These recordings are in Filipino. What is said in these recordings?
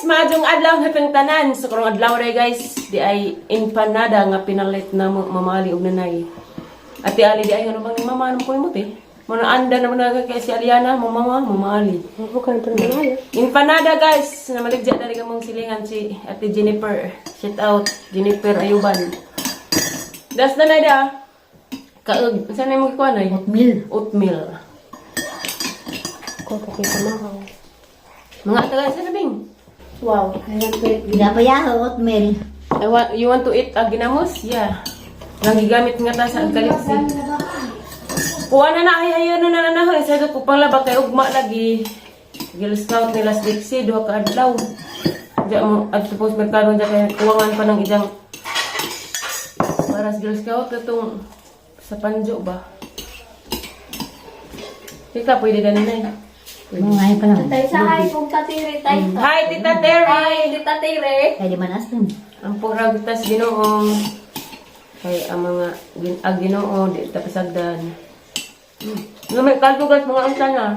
Madong adlaw hatang tanan. So karong adlaw ray guys, di ay empanada nga pinalit na mamali og nanay. Ate Ali di ay ano bang mama ano ko imot eh. Muna anda naman na kay si Aliana, mamali. Bukan pernah ya. Empanada guys, na maligya na rin mong silingan si Ate Jennifer. Shout out Jennifer Ayuban. Das na da. Kaug, saan na mo ikuha na? Oatmeal. Kau pakai kemahal. Mga taga sa nabing. Wow. Ginapayaho, oatmeal. You want to eat ginamos? Yeah. Nagigamit nga ta sa alkalipsi. Puwa na ayaw na nananahoy. Sa ito ko pang labak kay ugma lagi. Girl Scout nila sa Dixie, 2 ka adlaw. Diyan mo, at suppose merkado dyan kaya kuwangan pa ng idang para sa Girl Scout itong sa panjo ba? Ika, pwede na nila eh. Mga pa lang. Tay sa hay kung tatiri tay. Hi, Tita Terry! Hi, Tita Tire. Kaya di man aston. Ang puragitas Ginoo. Kay ang mga Ginoo di tapasagdan. May kaldo guys mga ansa na.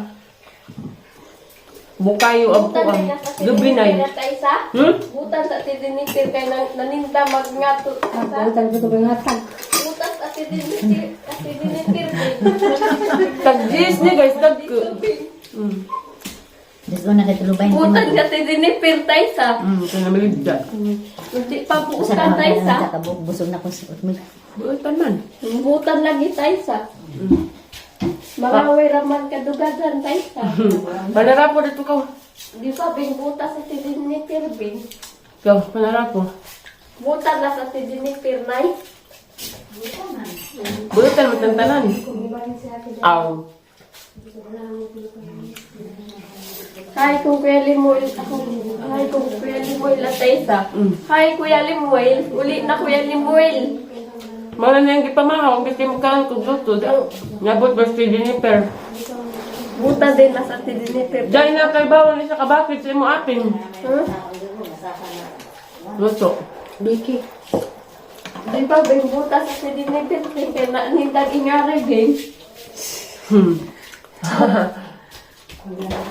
Bukayo ang Butan kuang. na sa Gabi na yun. tay sa. Butan sa tidinitir kay naninda magngato. Bukan betul bengatan. Butan sa tidinitir Tag-jis ni guys, tag. Just go na kay tulubayin. Butan sa tidinitir tay sa. Kaya namiligda. Hindi pa buutan tay sa. Busog na ko sa oatmeal. Buutan man. Butan lagi tay sa. Mga raman kadugagan tay sa. Panarapo dito ka. Di ba bing buta sa tidinitir bing. Ikaw, panarapo. Butan na sa tidinitir nay. Buutan mo tantanan. Aw. Hi, kung Kuya Limoy. Hi, kung Kuya Limoy latay sa. Hi, Kuya Limoy. Uli na Kuya Limoy. Mga niyang gipamahaw, ang bitim ka kung luto. Nabot ba si Jennifer? Buta din na sa tidinitir. Dahil na kay bawal ni sa kabakit sa imo ating. Huh? Luto. Biki. Di ba bing buta sa tidinitir. Kaya na nindang ingari bing.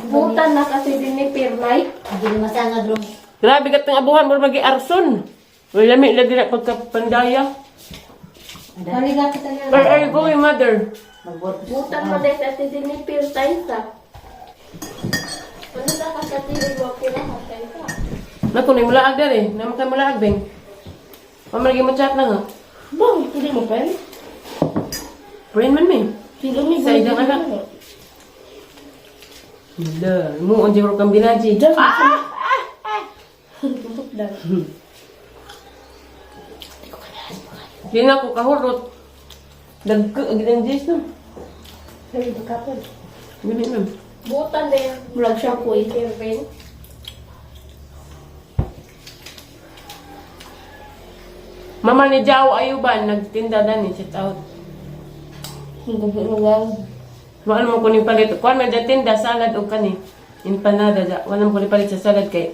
Buta na sa tidinitir nay. Hindi masangag ron. Grabe ka tang abuhan mo magi arson. Wala mi lagi na pagkapandaya. Haliga kita yan. Where are you going, mother? Buta mo din sa tidinitir tayo sa. Ano na ka sa tiri mo kinahat tayo sa. Naku, na mulaag dar eh. Naman kayo mulaag, Beng. Pamalagi mo chat na nga. Bang, hindi mo pen? Friend man, Beng. Sino ni Sa idang anak. Hala, mo on jero kang binaji. Tutok daw. Di na ko kahurot. Dagko, ginang jis no. Sabi ba kapal? Ganun na. Buta din. Vlog siya ko i-serving. Mama ni Jao Ayuban, nagtinda na ni, sit out. Hanggang Wala mo ko ni palit. Kuan may tinda, salad o kani. Empanada, wala mo ko ni palit sa salad kay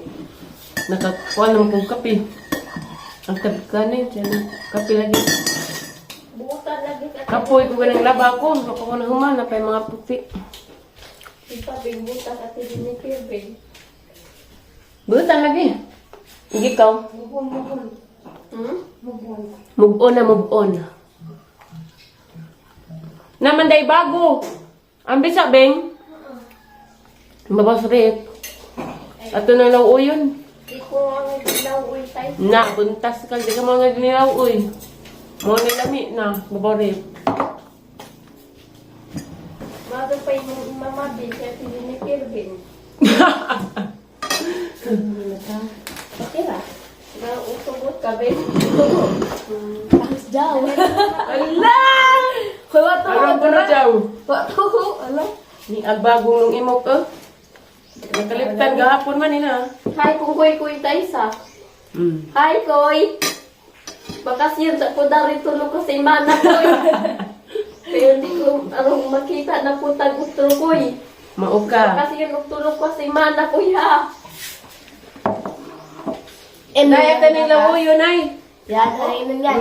nakakuan mo kong kape. Ang tabi kanin, kape lagi. buta lagi ka. Kapoy ko ganang laba ko, kapag ko na humana pa yung mga puti. Ipa bing buta sa tidinitir bing. Butan lagi. Ikaw, move on na move on. Naman day bago. Ang bisa, Beng. Babas rip. Ato na law yun. Iko ang naglawoy tayo. Na, buntas ka. Di ka mga nilaw, uy. Mga nilami na. Babas rip. Bago pa yung mamabing sa tidinitir bing. Patira. Na utubot ka bing. Utubot. Pahas daw. Ala! Kuya to. Alam ko na daw. Wato. Alam. Ni agbagong nung imok ko. Nakaliptan gahapon man ina. Hi, kung kuy tayo sa. Hi, Koy! Bakas yun sa ko dari tulog ko sa imana, Koy. Pero hindi ko makita na punta gusto, Koy. Mauka. Bakas yun tulog ko sa imana, Koy, ha? Nay, ata ni lauyo, nay. Yan, ay nun yan.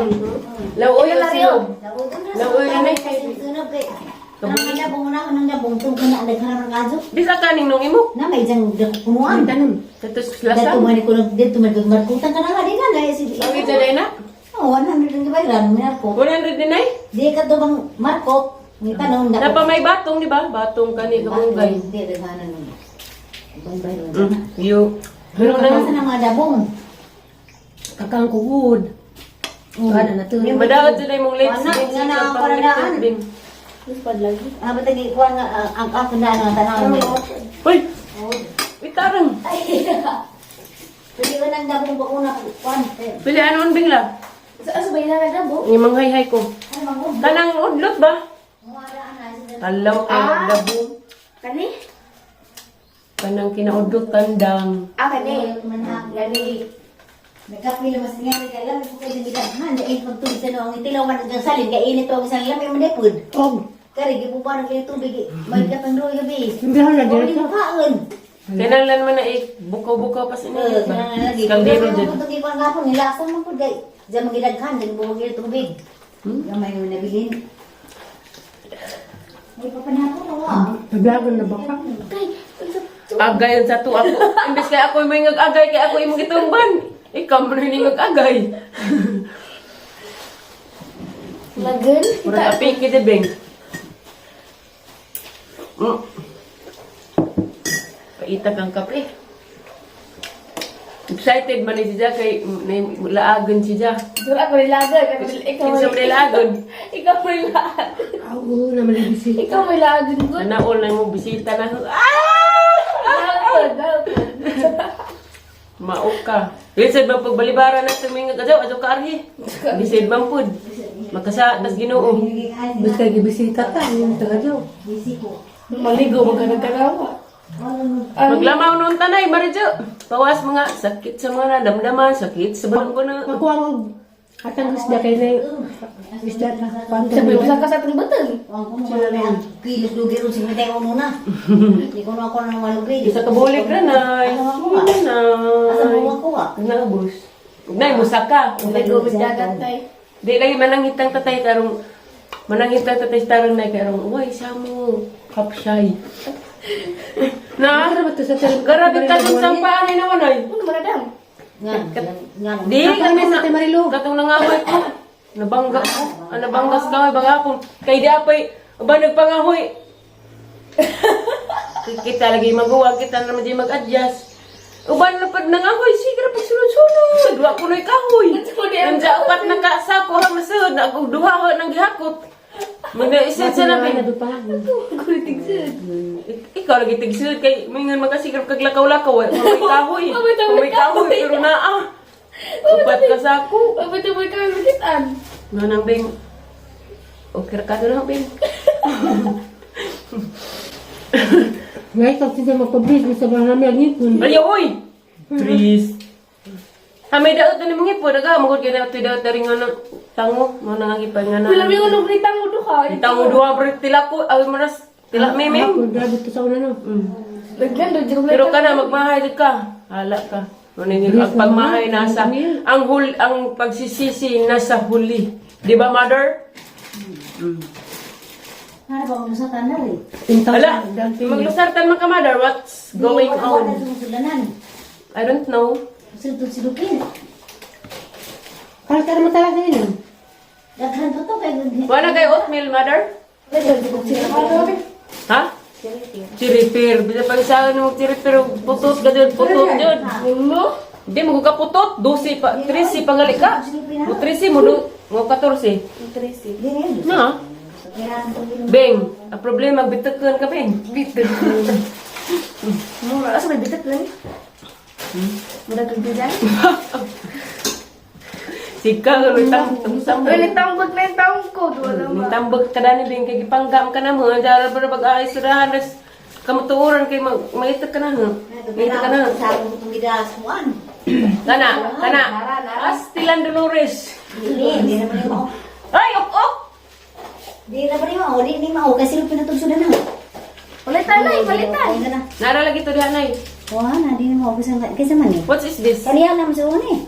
Lauyo siyo. Laudo na. Lauyo na, nay. Kasi sunog eh. Ang dabong na ang dabong tong kana nagharap ng kaso. Di sa kaning nung imo. Na may jang kumuan. Tanom. Tatos Dito lasa. man ko dito man markutan ka na nga di na dahil si. Ang ito na na. Oh, 100 ang gibayran mi ako. 100 din ay. Di ka to bang markop. Ni tanong Napa may batong, di ba? Batong kani kamunggay. Di daghanan mo. Ibang bayron. Yo. Pero Pero nasa nang na mga dabong. Kakang kuhud. Kada na to. madaot sila imong lips. Wala, nga na ang paradaan. Lipad lagi. Ah, batagi kuan nga ang ako na ang tanaw. Uy! Itarang! Pwede ka nang dabong ba una kuan. Pili ano ang bingla? Sa ba ina na bo? Yung mga hay ko. Ano man mo? Tanang udlot ba? Muara na sila. Alaw kayo dabo. Kani? Kanang kinaudlot tandang. Kani. Gani. Nagkapila mas nga kay lam ko kay gidaghan dai pagtubig sa noong itilaw man ang salin kay init og isang lam mo depod. Og. Kari gibuban kay tubig. May katang duha gabi. Hindi na Dili dito. ko kaon. Kailangan man na bukaw-bukaw pa sa inyo. Lagi. Kaldero dyan. Kung tugi ko gapon nilasan man pud kay diyan magidaghan din bumugil tubig. Gamay mo nabilin. Ay papanapon wa. Paglagon na ba ka? Kay. Agay sa to ako. Imbes kay ako may ngag-agay kay ako imong gitumban. Ikaw mo rin ngag-agay. Lagan. Murag api kid beng. Paitag ang kape. Excited man ni siya kay laagon siya. Dura ako nilagan. Ikaw Kinsa may laagon. Ikaw may lagan. Oo, na malibisi. Ikaw may lagan ko. Nanaol na mo bisita na. Maok ka. Lisod bang pagbalibara na tumingag ajaw ka arhi. Lisod bang pud. Makasa tas Ginoo. Basta kay gibisita ka, yung tagadiyo. Bisi ko. Maligo mo ka nagkarawa. Maglamaw noon tanay Marijo. Pawas mga sakit sa mga damdaman, sakit sa bangko na. Makuha mo atang isda kay na isda na. Sabi mo sa kasatang batang. Ang kuno wala na ang kilos lugi ron sing tayo muna. Di ko na ako nang malugi. Isa ka bulik na nay. Asa mo ako wa? Naubos. Nay musaka. Maligo mo dagat tay. Di lagi mananghitang tatay karong mananghitang tatay tarong nay karong uy sa mo kapsay. Na, Ano ba to sa tele? grabe ka sa sampaan ni naman ay. Ano maradam? Nga. Di Kapag kami sa Ate Marilu. katong nangahoy ko. Nabangga ko. Nabanggas ka ay bagapon. Kay di apay ba nagpangahoy. Kita lagi magawa kita naman di mag-adjust. Uban na pag nangahoy, sige pag sunod-sunod. Wa ko noy kahoy. Nandiya upat na kasako ha masud na duha ho nang gihakot. Mga isin sa nabi. Na pa. Kulitig sud. Ikaw lagi tigsud kay mingon magasigrap kag lakaw-lakaw. May kahoy. May kahoy pero naa. Upat kasako. Abot mo ka makitaan. Nanang bing. Okay ra ka na bing. Ngay kasi sa magpabis sa mga namin ngipon. Ayaw oy. Please. May daot na ni mga ipon. Naga, magod kayo na ito daot na rin nga ng tango. Mga nangangipan nga na. Wala mo yung nagritang mo duha. Tango duha bro. Tila ko. Ay, maras. Tila meme. Ako grabe to sa una no. Lagyan do jero. Pero ka na, magmahay ka. Hala ka. Ang pagmahay nasa. Ang pagsisisi nasa huli. Di ba, mother? Ano ba mo sa tanan eh? Hala, maglusartan man ka, mother. What's going Wala on? sumusudanan. I don't know. Sudut-sudukin. Kala ka naman talaga yun. Daghan to to kay Wala kay oatmeal, mother? Ha? Chiripir. Bisa pag sa mo chiripir, putot ka dyan, putot dyan. Mo? Hindi, magkaputot. 12 pa, 13 pangali ka. Mo 13 mo, mo 14. Tracy. Dili. Na? Kaya to Beng, ang problema, bitakan ka, Beng. Bitter. Mo asa may bitak lang. Mura kag diyan. Sika, may tambag. Wala tambag na yung taong ko. Wala May ba? tambag ka na ni Beng, kay gipanggam ka na mo. Dara ba pag-aay sirahan, kamutuuran kay maitak ka na. Maitak ka na. Sa mo tong gidas kuan. Kana. Astilan Dolores. Dili naman mo. Ay, ok. Di na bari mo, di ni mao kasi pinatugsudan na. Palitan na, palitan. Nara lagi to dihanay. Wah, na di mo kasi man ni. What is this? Kaliyan na sa ni.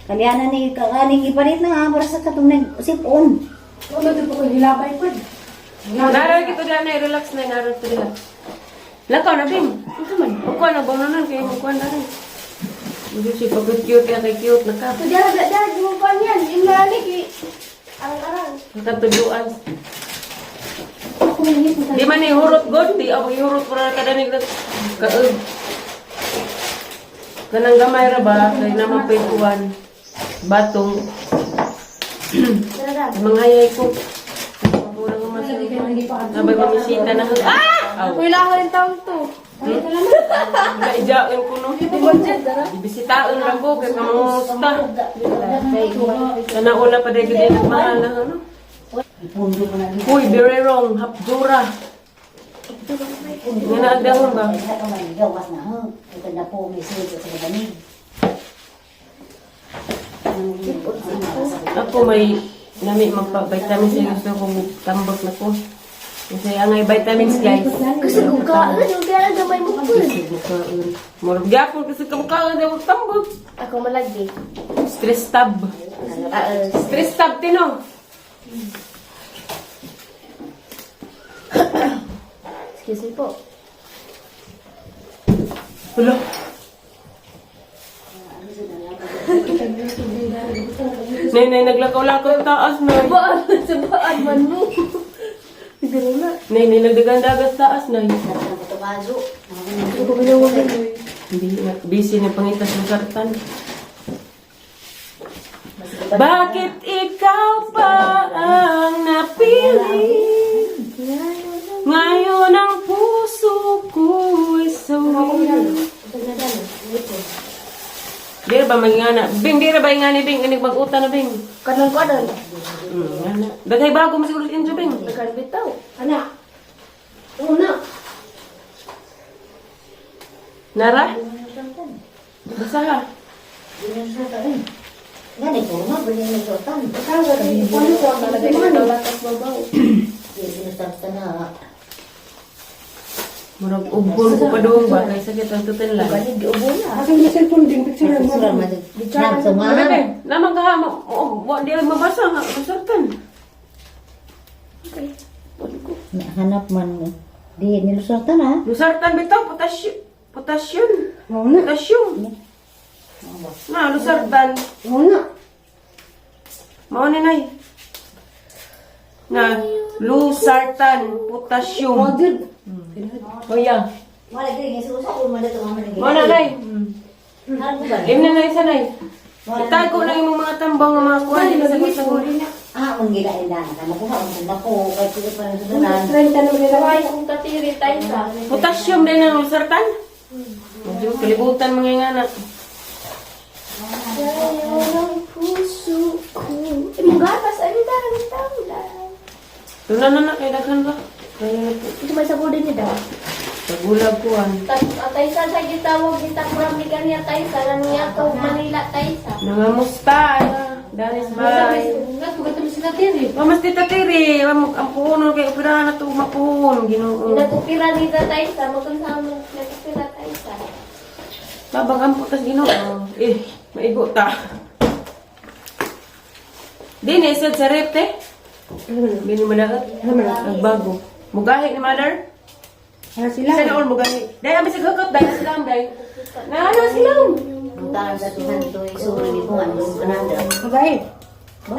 Kaliyan ni kaning ipalit na para sa katong nag sipon. Ano dito ko hilabay po? Naral kita diyan na, relax na, naral kita diyan. Lakaw na, Bing. Ito man. Ukuan na, bangunan kayo, ukuan na rin. Hindi siya pag-cute yan, kay cute na ka. Dada, gumawa niyan. Inalik eh. Arang-arang. Nakatuduan. Di man ihurot god, di ako ihurot ko na kadanig na kaag. Kanang gamay ra ba, kay naman pituan. Batong. Manghayay ko. Pura ko nabay mamisita na. Ah! Aw. Wala ko rin taon to. Naijain ko no. Ibisitaon lang ko, kay kamusta. Kana una pa dahil hindi nagmahal na ano. Ipundo ko na dito. Uy, very wrong. Hapdura. Nga naagdahon ba? Sa kamay, gawas na ho. Ito na po, may sito sa kabanig. Ako may nami magpa-vitamins na gusto kong tambak na ko. Kasi ang ay vitamins guys. Gusto ko ka. Yung kaya lang gamay mo po. Murag gyapon kasi kamukha na mo tambak. Ako malagi. Stress tab. Stress tab tino. Excuse me po. Hello. Nay, naglakaw-lakaw taas na. Sa baan man mo. Siguro na. Nay, nagdagandagas taas na. Nakakatukazo. Hindi na, busy na pangitas ng kartan. Bakit ikaw pa ang napili? Ngayon ang puso ko'y sawi. Di ba magingana? Bing, di ba ingani, Bing? Kanig mag-uta na, Bing. Kanon ko adon. Ngana. Dagay bago mo siguro injo, Bing. Nagkan bitaw. Ana. Una. Nara? Basta ha? Yan, ito nga, bali na isuotan. Kaga rin. Puno ko ang nalagay ng latas babaw. Sinusarta na. Murag ubon ko pa doon ba? Kaya sakit ang tutin lang. Galing di ubo na. Akin yung cellphone din, picture mo. Susuran mo din. Ano, Nagsumahan. Bing? Naman ka ha? Di ay mabasa nga. Masartan. Okay. Hanap man mo. Di, nilusarta na. Lusartan bitaw, potassium. Potassium. Oo na. Potassium. Na, lusartan. Oo na. Mao ni nay. Na, lusartan, potassium. Oo, dude. Oh, yeah. Wala gini, suso ko man dito mga managay. Mao na nay. Ano ba? Im na nay sa nay. Itago na yung mga tambang nga mga kuwan. Hindi sa sa huli na. Ah, ang gilain na. Nakuha ang ganda ko. Kaya sige pa na susunan. Trenta na nila. Kawai kong katiri tayo sa. Potassium din ang lusartan. Medyo kalibutan mga nga na. Ayaw ng puso ko. Mong gatas, ay dahil lang. Tunan na kay daghan ba? Kaya na po. Ito may sabon din niya daw. Tagulag kuwan. Taysa sa gitawag kita kurami kaniya taysa. Naniya to Manila taysa. Nangamusta. Danis bay. Mamas tita tiri. Ang puno kay operahan na ito mapuhon. Ginoo. Nagupira nita taysa. Magkonsama nagupira taysa. Babang ampo tas ginoo. Maigo ta. Dini sad sa repte. Bini madagat. Nagbago. Mugahi ni mother. Para sila. Sa naon mugahi. Dai abi sa gakot dai sila dai. Na ano sila? Ang tangan sa tuhan ito, isuro ni Buwan, yung kananda. Magay.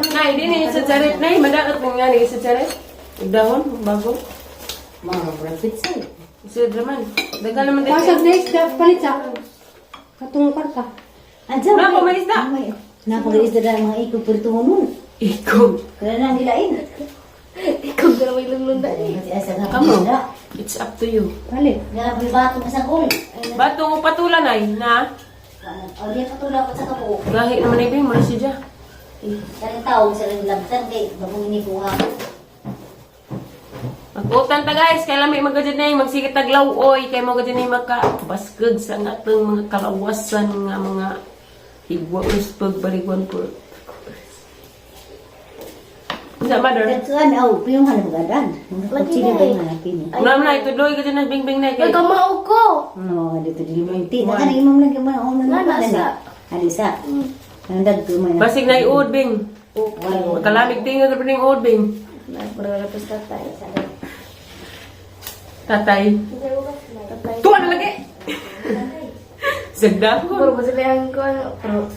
Nay dini sad sa rep nay madagat nga ni sad sa rep. Dahon bago. Mga profit sa. Isa draman. Dagan naman din. Pasag na isda, palit sa. Katong karta. Andiyan. Nako, may isda. Napag-isda na mga ikog perito mo nun. Ikaw. Kaya na nilain. Ikaw na may lulunda eh. Kasi asa nga Amo. pagkada. It's up to you. Palit. Nga pribato ka sa kol. Bato mo patulan ay na. O diya katula ko sa kapo. Gahi naman ay bing mo na siya. Kaling tao sa rin labsan kay bagong inikuha. Magputan ta guys, kay lami maggadyan na yung magsikit taglaw oy, kay mo gadyan na yung makabaskag sa atong mga kalawasan nga mga higwa uspag bariguan po. Isa mother. Kagkaan, piyungan na magadan. Kutsili ba yung hanapin? Ulam na ito doy gadyan na bing na kay. Nagkamaog ko. No, dito di limunti. Naka na imam lang yung mga una Nga, na nasa. Alisa. Nandad ko man. Basig na iud bing. Wala. Makalamig tingin sa pining ud bing. Nagpapasta tayo sa Tatay. Tatay. Tuwa na lagi! Sagda ko. Puro ba sila yung pero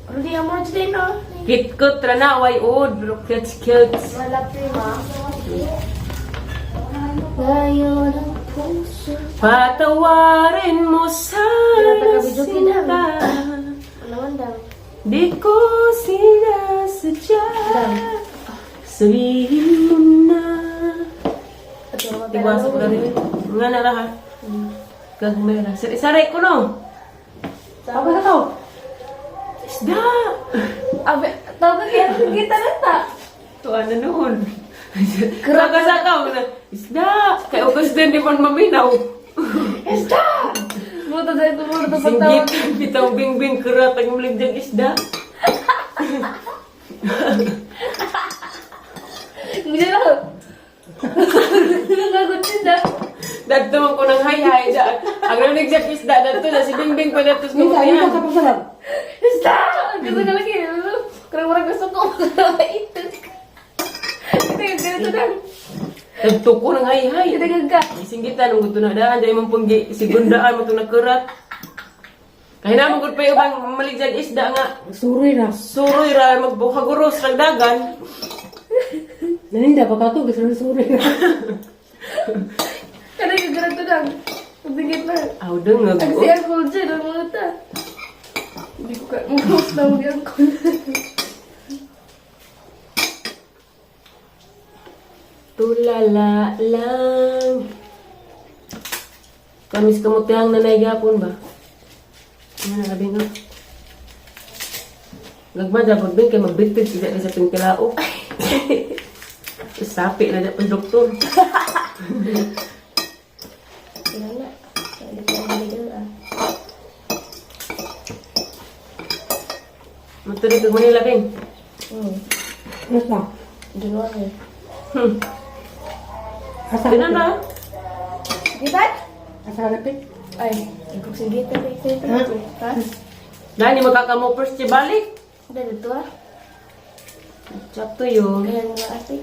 hindi ang mga sila no? Kitkot rana, way ood. Cute. Wala prima. Ngayon ang puso. Patawarin mo sana Pinatagabidyokin sinta. Ano man daw? Di ko sinasadya. Sabihin mo na. Iwasan ko na rin. Nga na lang ha. Gagmera. Saray ko no. Apa na to? Isda! Abe, tawag kaya kita na ta. Tuwa na noon. Kakasakaw na. Isda! Kay August din di man maminaw. Isda! Buto sa ito, buto sa Singgit. pagtawag. Bitang bing-bing kerat ang maligjag isda. Hindi na. Nagagot isda. Dagto man ko ng hay-hay. Ang naligjag isda dagto na si Bing-Bing pa dagto sa Minsan, kumutihan. ito ka pasalam. Isda! Gusto ka lagi. Karang gusto ko. Ito. Ito yung ganito lang. Dagto ko ng hay-hay. Ito gaga. Singgitan ang gusto na daan. Dahil mong punggi. Sigundaan mo itong nagkerat. Kahit naman gud pa yung bang maligjag isda nga. Suri na. Suroy ra magbukaguros ragdagan. Naninda, baka ito, gusto na suri na. Kada yung ganito lang. Pagdikit na. Aw dengeg. Ang siya cool dyan ang mga ta. Hindi ko ka. Mag-host na mag-yung cool. Tulala lang. Kamis kamutihang nanay gapon ba? Ano na labing nga? Nagmadabod din kay magbitid sila sa pingtilao. Sapi na dyan pa doktor. Kaya na. Hindi ko naligal ah. Matuloy ka Manila, Bing. Ano na? January. Asa Ano na? na? Kita? Asa ka napit? Ay, ikog sige ta ito. Ha? Dahil magkakamopers siya balik. Dahil ito ah. Chap to yun. Kaya nga ate.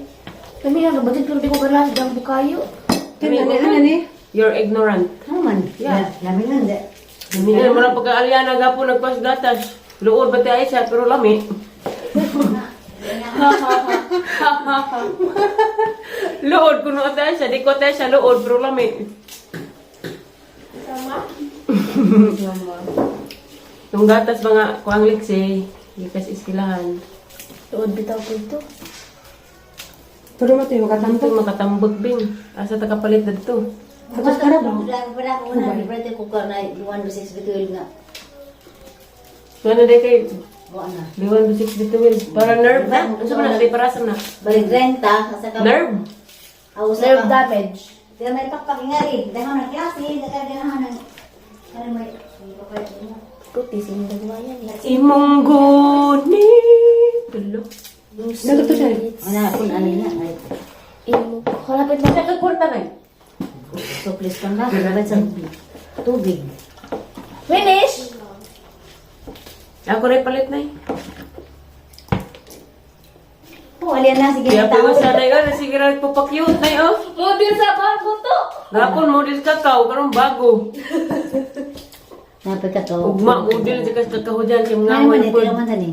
Kami nga, nabatid ko di ko galas dang bukayo. Ano ni? You're ignorant. Ano man? Yeah. Lamin lang da. Hindi mo na pagka-alyana gapo nagpas gatas. Luod ba tayo siya pero lami. Luod kuno tayo siya. Di ko tayo siya luod pero lami. Sama? Yung gatas mga kuang liksi. Gikas iskilahan. Tuod bitaw ko ito. Pero mo ito, Ito makatambok. makatambot Bing. Asa ta kapalit dito. Atas ka na ba? Lagi pa na ako na. Librete ko ka na 1-6 bituil nga. Ano day kay Buwan na. Liwan 6 dito Will. Para nerve na. Ano sa mga natin para sa na? Balik renta. Kasi ka. Nerve. Nerve Nerve damage. Kaya may pakpak nga rin. Dahil ng klase. Dahil ng ano may papalit mo. Puti, sindag yan. Imong guni. Tulo. Nagato siya. Ano kung ano na. Ay, Imo. Halapit mo. Sa kagporta na so please kang na. Dapat sa tubig. Finish! Ako rin palit na Oh, alian na. Sige. Kaya tao. po sa tayo na sige rin po pa-cute na oh. Model sa bago to! Gapon model kakao, karong bago. Napit ka to. Ugma model sa kakao dyan. Kaya mga Ano man mga ito naman tani?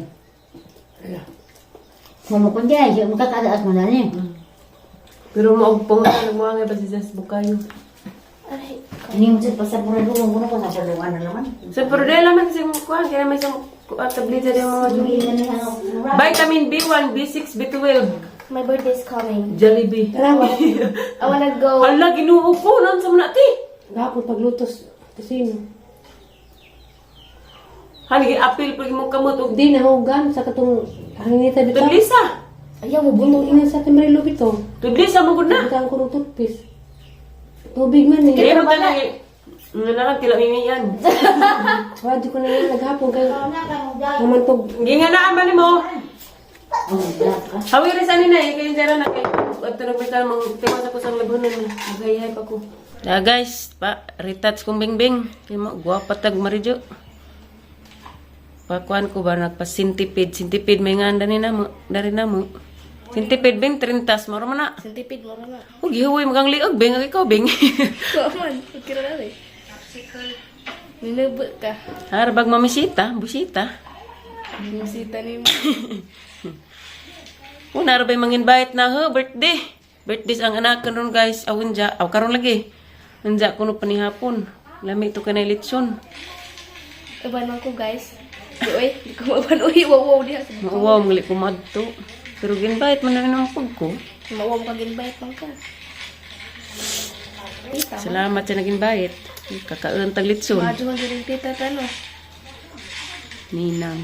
Mamukon dyan. Siya makakataas mo na niya. Pero maugpong na nagmuangay pa si Jas Bukayo. Aray. Ini mo sa pasapura doon. Muna ko sa saluan na naman. Sa pero dahil naman kasi mukha, kaya may isang tableta din mga Hindi dumi. na niya ano. Vitamin B1, B6, B12, My birthday is coming. Jollibee. Tara, I wanna go. Hala, ginuo ko. Naan sa mga ti? gapon paglutos. Kasino? Hani, apil pag mo kamot og Di nahugan sa katong hanginita dito. tudlisa. Ayaw mo Bunong bunong. ina sa Timarilo bito. Tudlisa mo gud na. Nabitaan ko ng toothpaste. Tubig man eh. Kaya mo tanang nga na lang tila mimian. Wadyo ko na yung naghapon kayo. Ano ka mo dyan? Namantog. Hindi nga naaman mo. Oh, black ka. Hawi rin sa nina eh. Kaya dyan na kay. At nagbitan mong tiwas ako sa labunan na. Magayay pa ko. Guys, pa, retouch kong bingbing. Kaya mo, guwapat tag marijo. Pakuan ko ba nagpa-sintipid. Sintipid may nga dari na mo. Sintipid bing 30 maro man na. Sentipid mo na. Ug gihuway magang liog bing ang ikaw bing. Kuman, kira na rin. Ninubot ka. Harbag mamisita, busita. Musita ni mo. Una ra bay mang-invite na ho birthday. Birthdays ang anak karon guys. Awunja, aw karon lagi. Unja kuno panihapon. Lami to kanay litson. Iban ko guys. Uy, di ko mapanuhi. Wow, diha. Mauwaw mali ko madto. Pero ginbite man na nang pag ko. Mawam ka ginbayat man ka. Salamat sa naging bayit. Kakaon tag litson. Madyo man din tita tano. Ninang.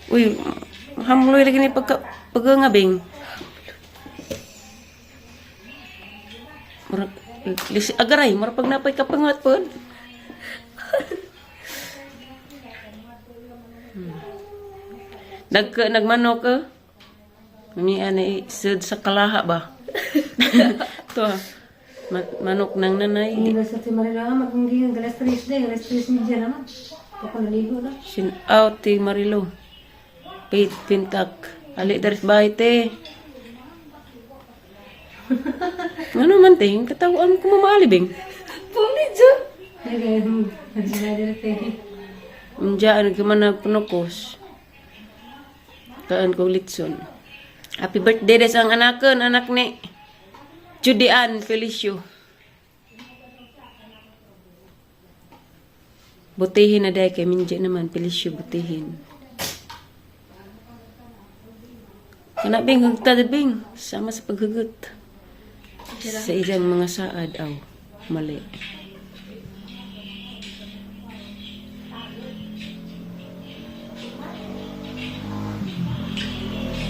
Uy, hamloy lagi ni pagngabing. Murag lisi agaray, murag pag napay ka pangat pod. Nagmano ka? Ni ani sud sa kalaha ba? To. Manok ng nanay. Hindi na sa Timarila, magkunggihan, galas 3 na, galas 3 media naman. Ako naligo na. Sin out ti Marilo. Pit pintak. Ali daris bahay te. Ano man te? Katawaan ko mamalibing. Pumidyo. Unjaan ka man nagpunokos. Kaan ko litson. Happy birthday des ang anakon, anak ni Judy Ann Felicio. Butihin na dahil kay Minje naman, Felicio butihin. Kana bing, hugtad bing, sama sa paghugot. Sa isang mga saad, aw, mali.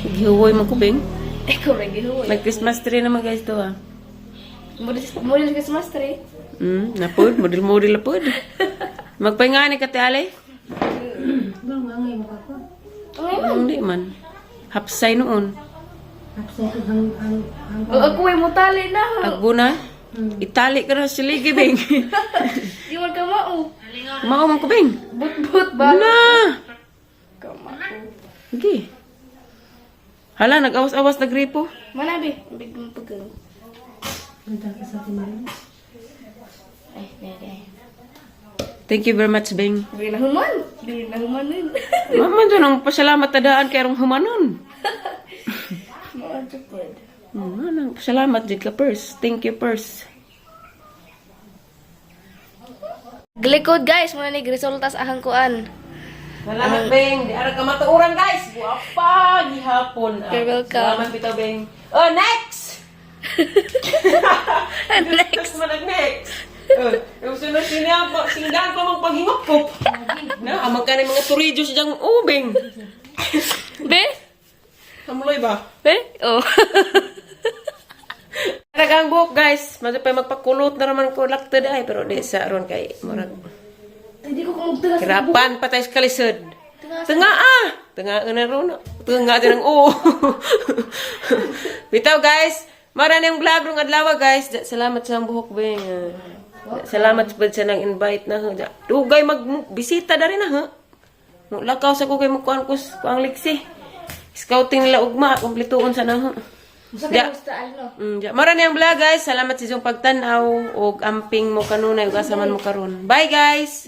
Gihuwoy man ko bing. Ikaw rin ginuwi. Nag-Christmas tree naman guys to ah. Model ka sa master eh. Napod, model-model na pod. Magpahingani ka te ale? Bang, angay mo ako. Hindi man. Hapsay noon. Hapsay ko ang Ako ay mutali na. Aguna. Itali ka na siligi bing. Di man ka mao. Mao man ko bing. But ba? Na! Kama. Sige. Hala, nag-awas-awas na gripo. Manabi. Big mo pagkano. punta ka sa Timarila. Ay, ay. Thank you very much, Bing. Di na humanin. Mama, doon ang pasalamat na daan kay rong humanon. Maadjupad. Manang pasalamat dyan ka, Pers. Thank you, Pers. Glikod guys, muna ni resultas ahang kuan. Salamat, Bing. Di ara ka matuuran, guys. Guwapa, gihapon. You're welcome. Salamat, bitaw, Bing. Oh, next! Next. Next. Yung sunod singgan ko mong paghingop ko. Na, amang ka mga turijos diyang ubing. Be? Kamuloy ba? Be? Oh. Talagang buhok, guys. Masa pa magpakulot na naman ko lakta dahi. Pero di sa aron kay murag. Hindi ko kumugtira sa Hirapan pa tayo sa kalisod. Tanga ah! Tanga na ron. Tanga din ang oo. Bitaw, guys. Mara na yung vlog rong adlaw, guys. Salamat sa buhok, Bing. Salamat po sa nang-invite na. Dugay mag-bisita na rin na, ha? Lakaw sa ko kay mukuhan ko ang liksi. Scouting nila ugma. Kumplituon sa na, ha? Sa ano? Mara na yung vlog, guys. Salamat sa inyong pagtanaw. O amping mo kanunay. Ugasaman mo karon. Bye, guys!